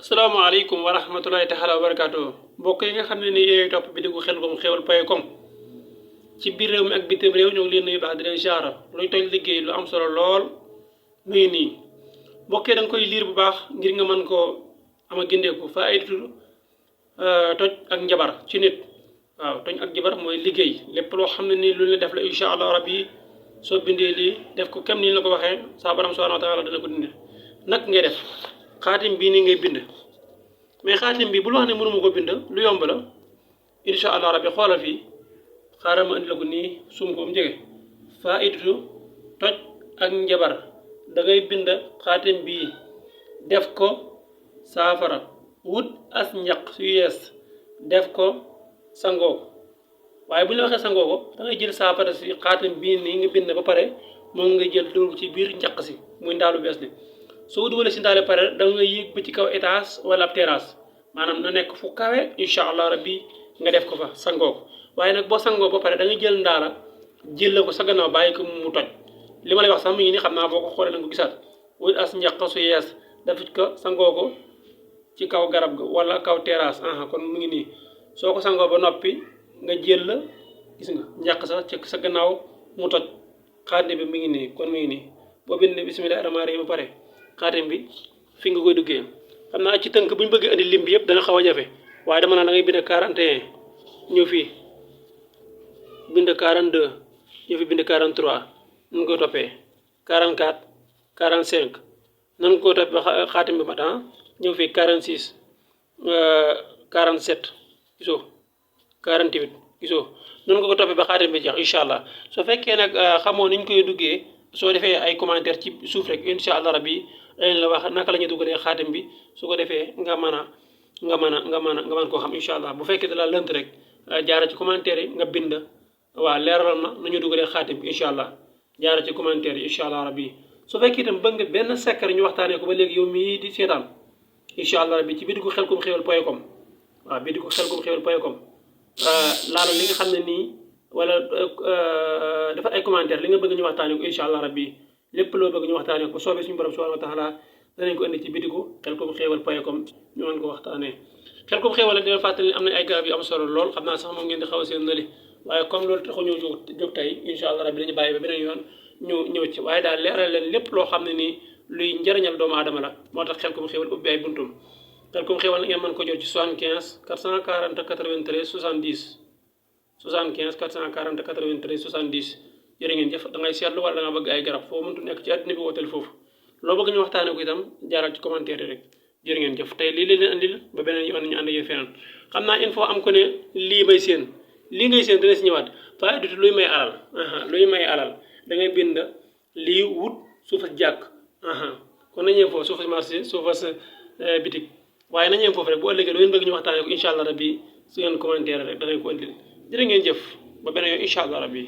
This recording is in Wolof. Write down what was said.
asalaamaaleykum wa rahmatulahi taala wa barakaatu mbokk yi nga xam ne ni yéen topp bi diggu Xelcom Xéwal point com ci biir réew mi ak bitim réew ñoo ngi leen nuyu baax di leen siyaara luñ toll liggéey lu am solo lool muy nii mbokk yi da nga koy liir bu baax ngir nga mën koo ama gindeeku fa ay toj ak njabar ci nit waaw toj ak njabar mooy liggéey lépp loo xam ne nii lu ne def la incha allah rabbi soo bindee lii def ko kem ni la ko waxee saa borom subhanahu wa taala dana ko dindi nag ngay def xaatim bii nii ngay bind mais xaatim bi bul wax ne mënuma ko bind lu yomb la incha allah rabbi xoolal fii xaaral ma indi la ko nii sum ko mu jege faa itu toj ak njabar da ngay bind xaatim bii def ko saafara wut as njaq su yees def ko sangoo ko waaye bu ñu la waxee sangoo ko da ngay jël saafara si xaatim bii nii nga bind ba pare moom nga jël dugg ci biir njaq si muy ndaalu bees li soo dugalee si ndaale pare da nga yéeg ba ci kaw étage wala ab terrasse maanaam na nekk fu kawe incha allah rabbi nga def ko fa sangoo ko waaye nag boo sangoo ba pare da nga jël ndaala jël la ko sa gannaaw bàyyi ko mu toj li ma lay wax sax mu ngi nii xam naa boo ko xoolee da nga ko gisaat wut as njaq su yees def ko sangoo ko ci kaw garab ga wala kaw terrasse kon mu ngi nii soo ko sangoo ba noppi nga jël la gis nga njaq sax ci sa gannaaw mu toj xaatim bi mu ngi nii kon mu ngi nii boo bind bisimilah rahmaani rahiim ba pare xaatim bi fi nga koy duggee xam naa ci tënk bu ñu bëggee indi lim bi yëpp dana xaw a jafe waaye dama naa da ngay bind 41 ñëw fii bind 42 ñëw fi bind 43 nan koy toppee 44 45 nan koy toppee ba xaatim bi mat ñëw fii 46 47 gisoo 48 gisoo nan nga ko toppee ba xaatim bi jeex incha allah soo fekkee nag xamoo ni ñu koy duggee soo defee ay commentaire ci suuf rek incha allah rabbi dañ la wax naka la ñuy dugalee xaatim bi su ko defee nga mën koo xam incha allah bu fekkee da la lënt rek jaara ci commentaire yi nga bind waaw leeralal na nu ñu dugalee xaatim bi incha allah jaara ci commentaire yi incha allah rabbi su fekkee itam bëgg nga benn secret ñu waxtaanee ko ba léegi yow mii di seetaan incha allah rabbi ci bidigu Xelcom Xéwal point com waaw bidigu Xelcom Xéwal point com laala li nga xam ne nii wala dafa ay commentaire li nga bëgg ñu waxtaanee ko incha allah rabbi lépp loo bëgg ñu waxtaanee ko soobee suñu borom subhanahu wa taala danañ ko indi ci bidigu Xelcom Xéwal point com ñu mën ko waxtaanee Xelcom Xéwal dina fàttali am na ay garab yu am solo lool xam naa sax moom ngeen di xaw a seen nëli waaye comme loolu taxu ñu jóg tey incha allah rabbi dañu bàyyi ba beneen yoon ñu ñëw ci waaye daal leeral leen lépp loo xam ne nii luy njëriñal doomu aadama la moo tax Xelcom Xéwal ubbi ay buntum Xelcom Xéwal ngeen mën ko jot ci 75 440 93 70 75 440 93 70 jërë ngeen jëf da ngay seetlu wala da nga bëgg ay garab foo mëntu nekk ci àddina bi wooteel foofu loo bëgg ñu waxtaanee ko itam jaaral ci commentaire yi rek jërë ngeen jëf tey lii leen andil ba beneen yoon ñu ànd ak yéen feneen xam naa il faut am ko ne lii may seen lii ngay seen dina si ñëwaat faa dutu luy may alal luy may alal da ngay bind lii wut suufas jàkk kon nañu yem foofu suufas marché suufas bitik waaye nañu yem foofu rek bu ëllëgee lu ngeen bëgg ñu waxtaanee ko incha allah rabbi su ngeen commentaire rek danañ ko andil jërë ngeen jëf ba beneen yoon incha allah rabbi